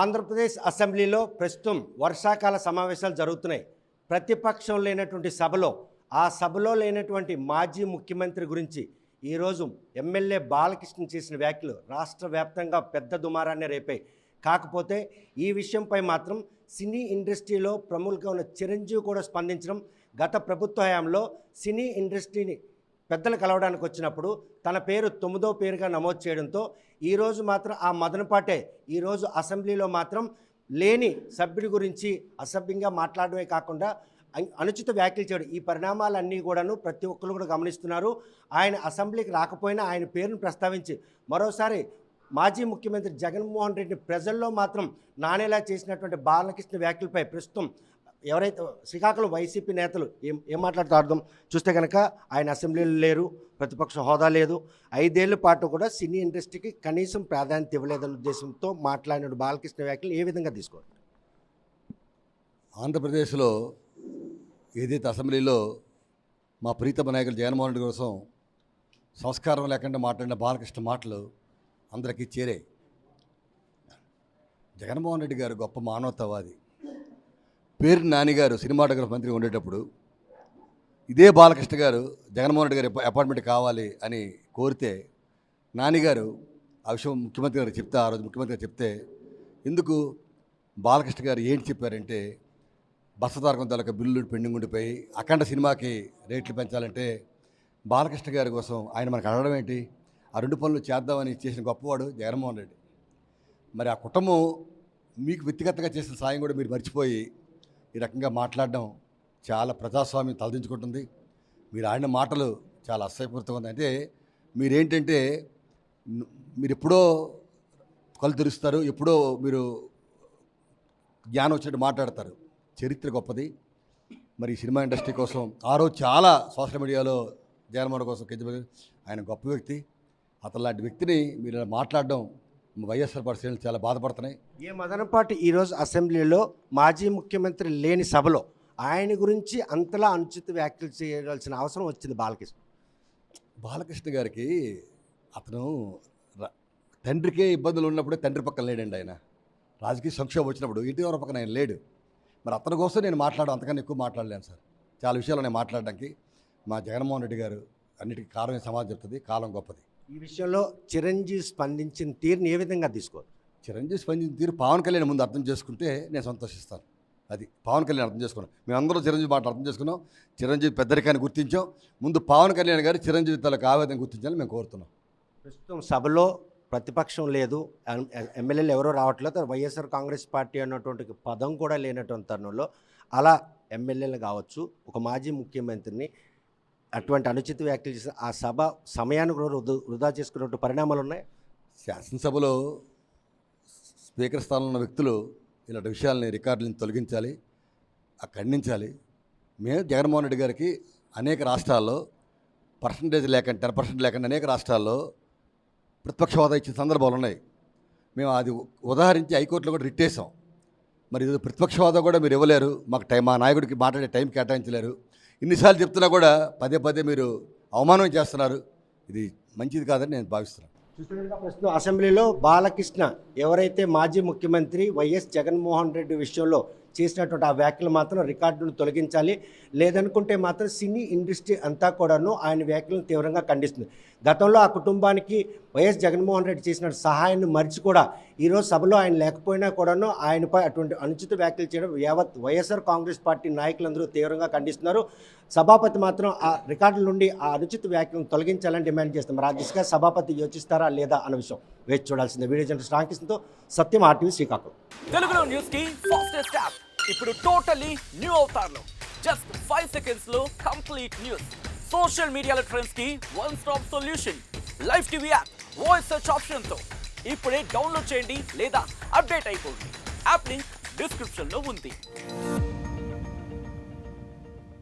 ఆంధ్రప్రదేశ్ అసెంబ్లీలో ప్రస్తుతం వర్షాకాల సమావేశాలు జరుగుతున్నాయి. ప్రతిపక్షం లేనటువంటి సభలో లేనటువంటి మాజీ ముఖ్యమంత్రి గురించి ఈరోజు ఎమ్మెల్యే బాలకృష్ణ చేసిన వ్యాఖ్యలు రాష్ట్ర వ్యాప్తంగా పెద్ద దుమారాన్ని రేపాయి. కాకపోతే ఈ విషయంపై మాత్రం సినీ ఇండస్ట్రీలో ప్రముఖంగా ఉన్న చిరంజీవి కూడా స్పందించడం, గత ప్రభుత్వ హయాంలో సినీ ఇండస్ట్రీని పెద్దలు కలవడానికి వచ్చినప్పుడు తన పేరు 9వ పేరుగా నమోదు చేయడంతో ఈరోజు మాత్రం ఆ మదనపాటే ఈరోజు అసెంబ్లీలో మాత్రం లేని సభ్యుడి గురించి అసభ్యంగా మాట్లాడమే కాకుండా అనుచిత వ్యాఖ్యలు చేయడం, ఈ పరిణామాలన్నీ కూడాను ప్రతి ఒక్కరు కూడా గమనిస్తున్నారు. ఆయన అసెంబ్లీకి రాకపోయినా ఆయన పేరును ప్రస్తావించి మరోసారి మాజీ ముఖ్యమంత్రి జగన్మోహన్ రెడ్డిని ప్రజల్లో మాత్రం నానేలా చేసినటువంటి బాలకృష్ణ వ్యాఖ్యలపై ప్రస్తుతం ఎవరైతే శ్రీకాకుళం వైసీపీ నేతలు ఏం మాట్లాడుతూ అర్థం చూస్తే కనుక ఆయన అసెంబ్లీలో లేరు, ప్రతిపక్ష హోదా లేదు, 5 ఏళ్ల పాటు కూడా సినీ ఇండస్ట్రీకి కనీసం ప్రాధాన్యత ఇవ్వలేదన్న ఉద్దేశంతో మాట్లాడిన బాలకృష్ణ వ్యాఖ్యలు ఏ విధంగా తీసుకోవాలి? ఆంధ్రప్రదేశ్లో ఏదైతే అసెంబ్లీలో మా ప్రీతమ నాయకులు జగన్మోహన్ రెడ్డి కోసం సంస్కారం లేకుండా మాట్లాడిన బాలకృష్ణ మాటలు అందరికీ చేరే. జగన్మోహన్ రెడ్డి గారు గొప్ప మానవతావాది. పేరు నానిగారు సినిమాటోగ్రఫీ మంత్రి ఉండేటప్పుడు ఇదే బాలకృష్ణ గారు జగన్మోహన్ రెడ్డి గారి అపాయింట్మెంట్ కావాలి అని కోరితే నానిగారు ఆ విషయం ముఖ్యమంత్రి గారు చెప్తే, ఆ రోజు ముఖ్యమంత్రి గారు చెప్తే, ఎందుకు బాలకృష్ణ గారు ఏంటి చెప్పారంటే, బసతారకం తాలూకా బిల్లులు పెండింగ్ ఉండిపోయి అఖండ సినిమాకి రేట్లు పెంచాలంటే బాలకృష్ణ గారి కోసం ఆయన మనకు అడగడం ఏంటి, ఆ 2 పనులు చేద్దామని చేసిన గొప్పవాడు జగన్మోహన్ రెడ్డి. మరి ఆ కుటుంబం మీకు వ్యక్తిగతంగా చేసిన సాయం కూడా మీరు మర్చిపోయి ఈ రకంగా మాట్లాడడం చాలా ప్రజాస్వామ్యం తలదించుకుంటుంది. మీరు ఆడిన మాటలు చాలా అసహ్యపూరితంగా ఉంది. అంటే మీరేంటంటే మీరు ఎప్పుడో కళ్ళు తెరుస్తారు, ఎప్పుడో మీరు జ్ఞానం వచ్చినట్టు మాట్లాడతారు. చరిత్ర గొప్పది. మరి ఈ సినిమా ఇండస్ట్రీ కోసం ఆ రోజు చాలా సోషల్ మీడియాలో జగన్మోహన్ కోసం ఆయన గొప్ప వ్యక్తి. అతను లాంటి వ్యక్తిని మీరు మాట్లాడడం వైఎస్ఆర్ పార్టీ శ్రేణులు చాలా బాధపడుతున్నాయి. ఏ మదనపాటి ఈరోజు అసెంబ్లీలో మాజీ ముఖ్యమంత్రి లేని సభలో ఆయన గురించి అంతలా అనుచిత వ్యాఖ్యలు చేయాల్సిన అవసరం వచ్చింది బాలకృష్ణ గారికి. అతను తండ్రికే ఇబ్బందులు ఉన్నప్పుడే తండ్రి పక్కన లేడండి. ఆయన రాజకీయ సంక్షోభం వచ్చినప్పుడు ఇంటి పక్కన ఆయన లేడు. మరి అతని కోసం నేను అంతకన్నా ఎక్కువ మాట్లాడలేను సార్. చాలా విషయాలు నేను మాట్లాడడానికి మా జగన్మోహన్ రెడ్డి గారు అన్నిటికీ కారణం సమాజం చెప్తుంది, కాలం గొప్పది. ఈ విషయంలో చిరంజీవి స్పందించిన తీరుని ఏ విధంగా తీసుకోవాలి? చిరంజీవి స్పందించిన తీరు పవన్ కళ్యాణ్ ముందు అర్థం చేసుకుంటే నేను సంతోషిస్తాను. అది పవన్ కళ్యాణ్ అర్థం చేసుకున్నాం. మేమందరం చిరంజీవి మాట అర్థం చేసుకున్నాం. చిరంజీవి పెద్దరికాన్ని గుర్తించాం. ముందు పవన్ కళ్యాణ్ గారు చిరంజీవి తలకు ఆవేదన గుర్తించాలని మేము కోరుతున్నాం. ప్రస్తుతం సభలో ప్రతిపక్షం లేదు, ఎమ్మెల్యేలు ఎవరో రావట్లేదు, వైఎస్ఆర్ కాంగ్రెస్ పార్టీ అన్నటువంటి పదం కూడా లేనటువంటి తరుణంలో అలా ఎమ్మెల్యేలు కావచ్చు, ఒక మాజీ ముఖ్యమంత్రిని అటువంటి అనుచిత వ్యాఖ్యలు చేసి ఆ సభ సమయాన్ని కూడా వృధా చేసుకున్నట్టు పరిణామాలు ఉన్నాయి. శాసనసభలో స్పీకర్ స్థానంలో ఉన్న వ్యక్తులు ఇలాంటి విషయాలని రికార్డులను తొలగించాలి, ఖండించాలి. మేము జగన్మోహన్ రెడ్డి గారికి అనేక రాష్ట్రాల్లో 10% లేకుండా అనేక రాష్ట్రాల్లో ప్రతిపక్ష హోదా ఇచ్చిన సందర్భాలు ఉన్నాయి. మేము అది ఉదాహరించి హైకోర్టులో కూడా రిట్ వేసాం. మరి ఇది ప్రతిపక్ష హోదా కూడా మీరు ఇవ్వలేరు, మాకు మా నాయకుడికి మాట్లాడే టైం కేటాయించలేరు. ఇన్నిసార్లు చెప్తున్నా కూడా పదే మీరు అవమానం చేస్తున్నారు. ఇది మంచిది కాదని నేను భావిస్తున్నాను. చూస్తున్నట్టుగా ప్రస్తుతం అసెంబ్లీలో బాలకృష్ణ ఎవరైతే మాజీ ముఖ్యమంత్రి వైఎస్ జగన్మోహన్ రెడ్డి విషయంలో చేసినటువంటి ఆ వ్యాఖ్యలు మాత్రం రికార్డును తొలగించాలి, లేదనుకుంటే మాత్రం సినీ ఇండస్ట్రీ అంతా కూడాను ఆయన వ్యాఖ్యలను తీవ్రంగా ఖండిస్తుంది. గతంలో ఆ కుటుంబానికి వైఎస్ జగన్మోహన్ రెడ్డి చేసిన సహాయాన్ని మరిచి కూడా ఈరోజు సభలో ఆయన లేకపోయినా కూడాను ఆయనపై అటువంటి అనుచిత వ్యాఖ్యలు చేయడం యావత్ వైఎస్ఆర్ కాంగ్రెస్ పార్టీ నాయకులందరూ తీవ్రంగా ఖండిస్తున్నారు. సభాపతి మాత్రం ఆ రికార్డుల నుండి ఆ అనుచిత వ్యాఖ్యలను తొలగించాలని డిమాండ్ చేస్తున్నారు. ఆ దిశగా సభాపతి యోచిస్తారా లేదా అన్న విషయం వేచి చూడాల్సిందే. వీడియో జర్నలిస్ట్ రామకృష్ణతో సత్యం, RTV శ్రీకాకుళం. తెలుగులో న్యూస్ కి ఫాస్టెస్ట్ యాప్ ఇప్పుడు టోటలీ న్యూ అవతార్లో జస్ట్ 5 సెకండ్స్ లో కంప్లీట్ న్యూస్. సోషల్ మీడియాలో ట్రెండ్స్ కి one stop solution. Live TV app voice search option తో ఇప్పుడే డౌన్లోడ్ చేయండి లేదా అప్డేట్ అయిపోండి. యాప్ లింక్ డిస్క్రిప్షన్ లో ఉంది.